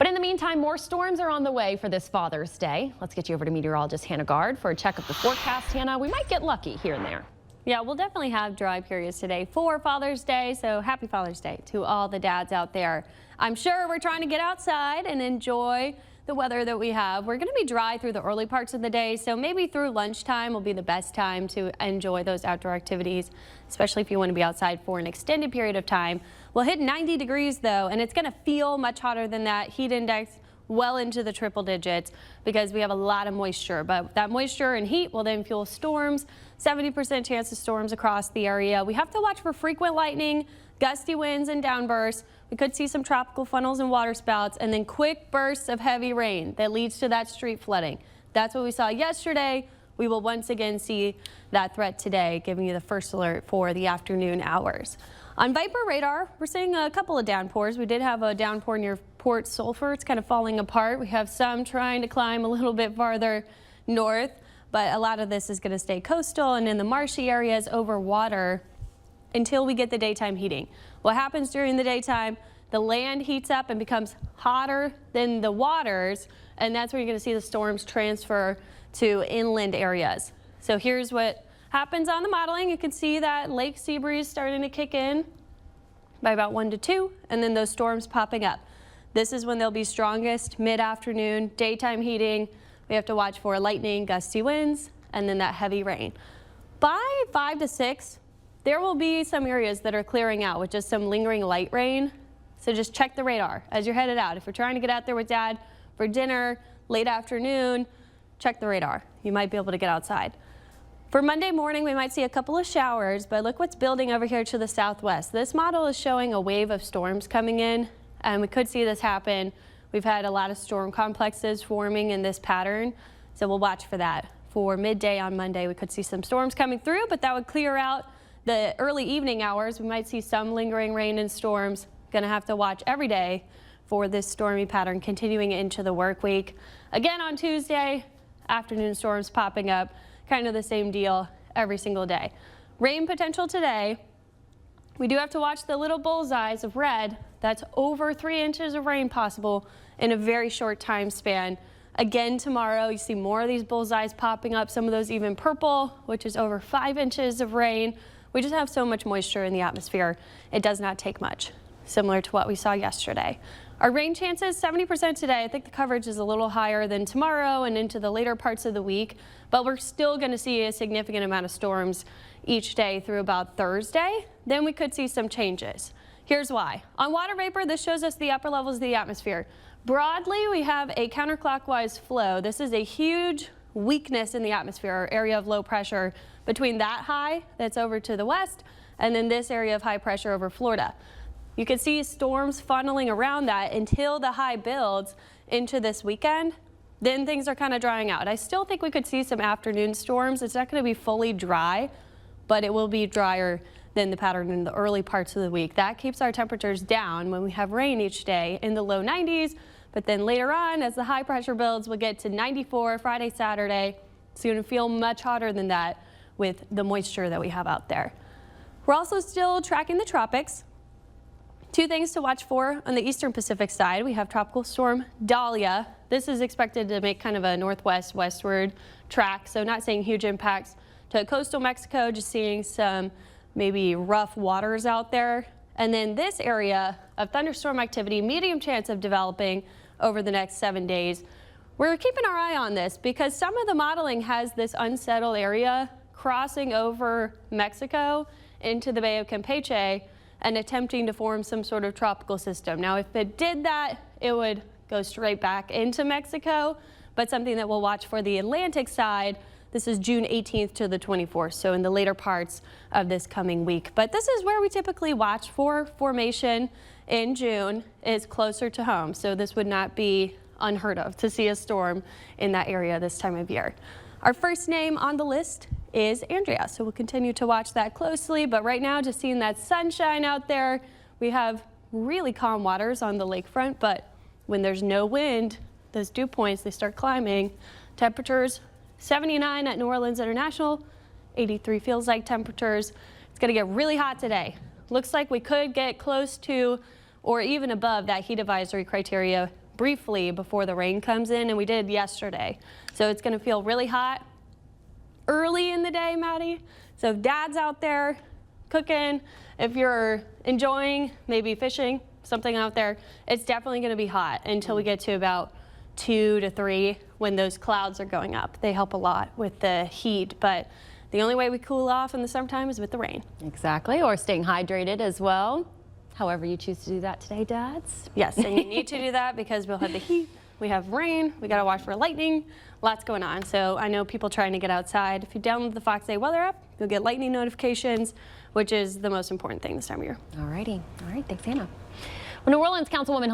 But in the meantime, more storms are on the way for this Father's Day. Let's get you over to meteorologist Hannah Gard for a check of the forecast. Hannah, we might get lucky here and there. Yeah, we'll definitely have dry periods today for Father's Day, so happy Father's Day to all the dads out there. I'm sure we're trying to get outside and enjoy the weather that we have. We're going to be dry through the early parts of the day, so maybe through lunchtime will be the best time to enjoy those outdoor activities, especially if you want to be outside for an extended period of time. We'll hit 90 degrees though, and it's going to feel much hotter than that. Heat index well into the triple digits because we have a lot of moisture, but that moisture and heat will then fuel storms. 70% chance of storms across the area. We have to watch for frequent lightning, gusty winds and downbursts. We could see some tropical funnels and water spouts, and then quick bursts of heavy rain that leads to that street flooding. That's what we saw yesterday. We will once again see that threat today, giving you the first alert for the afternoon hours. On Viper radar, we're seeing a couple of downpours. We did have a downpour near Port Sulphur. It's kind of falling apart. We have some trying to climb a little bit farther north, but a lot of this is going to stay coastal and in the marshy areas over water until we get the daytime heating. What happens during the daytime, the land heats up and becomes hotter than the waters, and that's where you're going to see the storms transfer to inland areas. So here's what happens on the modeling. You can see that lake sea breeze starting to kick in by about 1 to 2, and then those storms popping up. This is when they'll be strongest mid-afternoon, daytime heating. We have to watch for lightning, gusty winds, and then that heavy rain. By 5 to 6, there will be some areas that are clearing out with just some lingering light rain. So just check the radar as you're headed out. If you're trying to get out there with dad for dinner, late afternoon, check the radar. You might be able to get outside. For Monday morning, we might see a couple of showers, but look what's building over here to the southwest. This model is showing a wave of storms coming in, and we could see this happen. We've had a lot of storm complexes forming in this pattern, so we'll watch for that. For midday on Monday, we could see some storms coming through, but that would clear out the early evening hours. We might see some lingering rain and storms. Going to have to watch every day for this stormy pattern continuing into the work week. Again on Tuesday, afternoon storms popping up, kind of the same deal every single day. Rain potential today. We do have to watch the little bullseyes of red. That's over 3 inches of rain possible in a very short time span. Again tomorrow, you see more of these bullseyes popping up, some of those even purple, which is over 5 inches of rain. We just have so much moisture in the atmosphere. It does not take much, similar to what we saw yesterday. Our rain chances, 70% today. I think the coverage is a little higher than tomorrow and into the later parts of the week, but we're still going to see a significant amount of storms each day through about Thursday. Then we could see some changes. Here's why. On water vapor, this shows us the upper levels of the atmosphere. Broadly, we have a counterclockwise flow. This is a huge weakness in the atmosphere, or area of low pressure between that high that's over to the west and then this area of high pressure over Florida. You can see storms funneling around that until the high builds into this weekend. Then things are kind of drying out. I still think we could see some afternoon storms. It's not going to be fully dry, but it will be drier than the pattern in the early parts of the week. That keeps our temperatures down when we have rain each day in the low 90s. But then later on, as the high pressure builds, we'll get to 94 Friday, Saturday. It's going to feel much hotter than that with the moisture that we have out there. We're also still tracking the tropics. Two things to watch for on the eastern Pacific side. We have Tropical Storm Dahlia. This is expected to make kind of a northwest westward track, so not seeing huge impacts to coastal Mexico, just seeing some maybe rough waters out there. And then this area of thunderstorm activity, medium chance of developing over the next 7 days. We're keeping our eye on this because some of the modeling has this unsettled area crossing over Mexico into the Bay of Campeche and attempting to form some sort of tropical system. Now, if it did that, it would go straight back into Mexico, but something that we'll watch for the Atlantic side. This is June 18th to the 24th, so in the later parts of this coming week. But this is where we typically watch for formation in June, is closer to home. So this would not be unheard of to see a storm in that area this time of year. Our first name on the list is Andrea, so we'll continue to watch that closely. But right now, just seeing that sunshine out there, we have really calm waters on the lakefront, but when there's no wind, those dew points, they start climbing. Temperatures 79 at New Orleans International, 83 feels like temperatures. It's going to get really hot today. Looks like we could get close to or even above that heat advisory criteria briefly before the rain comes in, and we did yesterday. So it's going to feel really hot early in the day, Maddie. So if dad's out there cooking, if you're enjoying maybe fishing, something out there, it's definitely going to be hot until we get to about 2 to 3 when those clouds are going up. They help a lot with the heat, but the only way we cool off in the summertime is with the rain. Exactly, or staying hydrated as well. However you choose to do that today, dads. Yes, and you need to do that because we'll have the heat, we have rain, we got to watch for lightning, lots going on. So I know people trying to get outside. If you download the Fox 8 weather app, you'll get lightning notifications, which is the most important thing this time of year. All righty. All right, thanks, Hannah. Well, New Orleans Councilwoman